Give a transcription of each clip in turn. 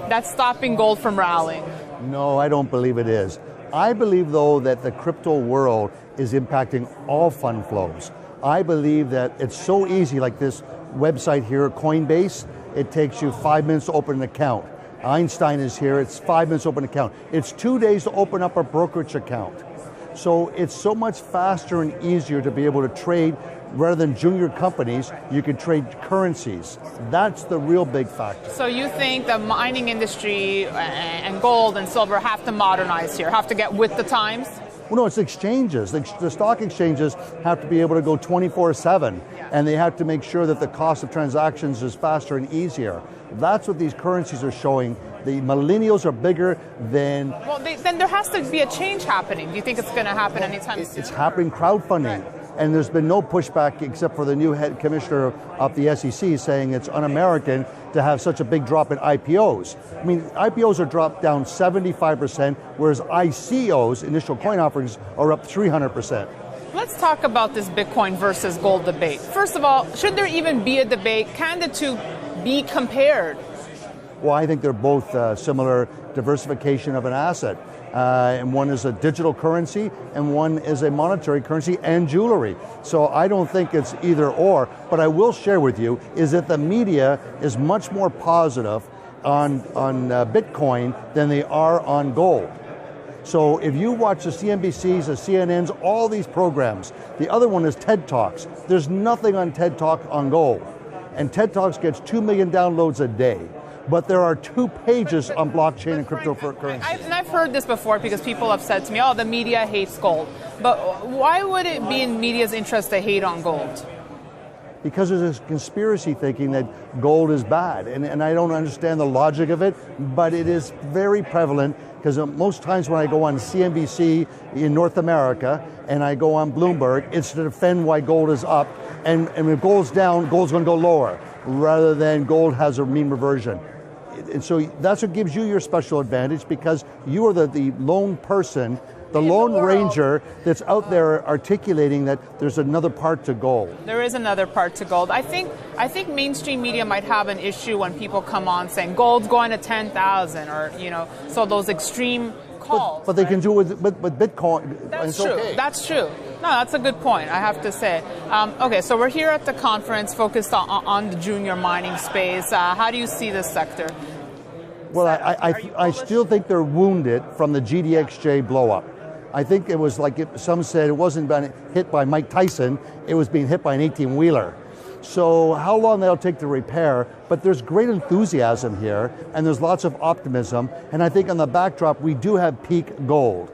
that's stopping gold from rallying? No, I don't believe it is. I believe, though, that the crypto world is impacting all fund flows. I believe that it's so easy, like this website here, Coinbase, it takes you 5 minutes to open an account. Einstein is here, it's 5 minutes to open an account. It's 2 days to open up a brokerage account. So it's so much faster and easier to be able to trade. Rather than junior companies, you can trade currencies. That's the real big factor. So you think the mining industry and gold and silver have to modernize here, have to get with the times? Well, no, it's exchanges. The stock exchanges have to be able to go 24/7, and they have to make sure that the cost of transactions is faster and easier. That's what these currencies are showing. The millennials are bigger than... Well, then there has to be a change happening. Do you think it's going to happen anytime soon? It's happening, crowdfunding. Right. And there's been no pushback except for the new head commissioner of the SEC saying it's un-American to have such a big drop in IPOs. I mean, IPOs are dropped down 75%, whereas ICOs, initial coin offerings, are up 300%. Let's talk about this Bitcoin versus gold debate. First of all, should there even be a debate? Can the two be compared? Well, I think they're both similar diversification of an asset. And one is a digital currency, and one is a monetary currency and jewelry. So I don't think it's either or, but I will share with you is that the media is much more positive on Bitcoin than they are on gold. So if you watch the CNBCs, the CNNs, all these programs, the other one is TED Talks. There's nothing on TED Talk on gold. And TED Talks gets 2 million downloads a day. But there are 2 pages on blockchain and cryptocurrency. And I've heard this before because people have said to me, oh, the media hates gold. But why would it be in media's interest to hate on gold? Because there's a conspiracy thinking that gold is bad. And I don't understand the logic of it, but it is very prevalent because most times when I go on CNBC in North America and I go on Bloomberg, it's to defend why gold is up. And if gold's down, gold's going to go lower rather than gold has a mean reversion. And so that's what gives you your special advantage because you are the lone person, the lone ranger that's out there articulating that there's another part to gold. There is another part to gold. I think mainstream media might have an issue when people come on saying gold's going to 10,000 or, so those extreme calls. But they can do it with Bitcoin. That's true. Okay. That's true. No, that's a good point, I have to say. Okay, so we're here at the conference focused on the junior mining space. How do you see this sector? Well, I still think they're wounded from the GDXJ blow-up. I think it was like some said it wasn't being hit by Mike Tyson, it was being hit by an 18-wheeler. So how long that'll take to repair, but there's great enthusiasm here, and there's lots of optimism, and I think on the backdrop, we do have peak gold.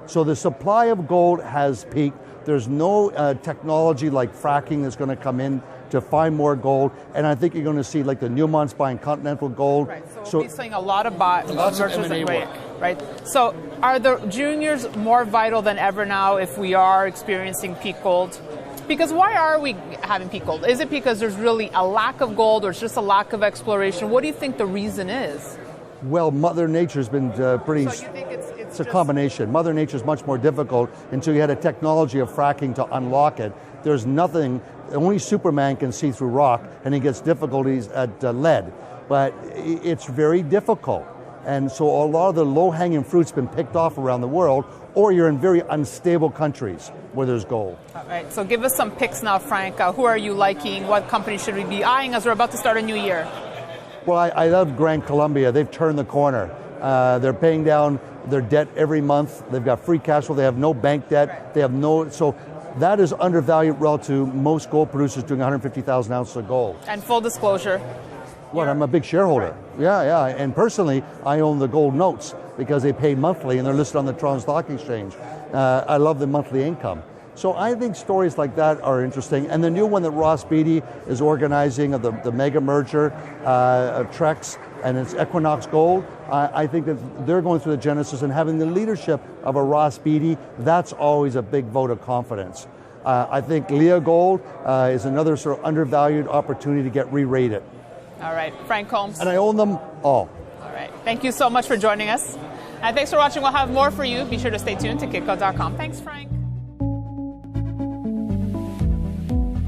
So the supply of gold has peaked. There's no technology like fracking that's going to come in to find more gold, and I think you're going to see like the Newmont's buying Continental Gold. Right, so we're seeing a lot of mergers and work, right? So are the juniors more vital than ever now if we are experiencing peak gold? Because why are we having peak gold? Is it because there's really a lack of gold or it's just a lack of exploration? What do you think the reason is? Well, Mother Nature's been pretty... So you think it's a combination. Mother Nature's much more difficult until you had a technology of fracking to unlock it. There's nothing, only Superman can see through rock, and he gets difficulties at lead. But it's very difficult. And so a lot of the low-hanging fruit's been picked off around the world, or you're in very unstable countries where there's gold. All right, so give us some picks now, Frank. Who are you liking? What company should we be eyeing as we're about to start a new year? Well, I love Gran Colombia. They've turned the corner. They're paying down their debt every month. They've got free cash flow. They have no bank debt. They have no, so that is undervalued relative to most gold producers doing 150,000 ounces of gold. And full disclosure. Well, I'm a big shareholder. Right. Yeah. And personally, I own the gold notes because they pay monthly and they're listed on the Toronto Stock Exchange. I love the monthly income. So I think stories like that are interesting. And the new one that Ross Beatty is organizing, the mega merger, Trex, and it's Equinox Gold, I think that they're going through the genesis and having the leadership of a Ross Beatty, that's always a big vote of confidence. I think Leah Gold is another sort of undervalued opportunity to get re-rated. All right, Frank Combs. And I own them all. All right, thank you so much for joining us. And thanks for watching. We'll have more for you. Be sure to stay tuned to Kitco.com. Thanks, Frank.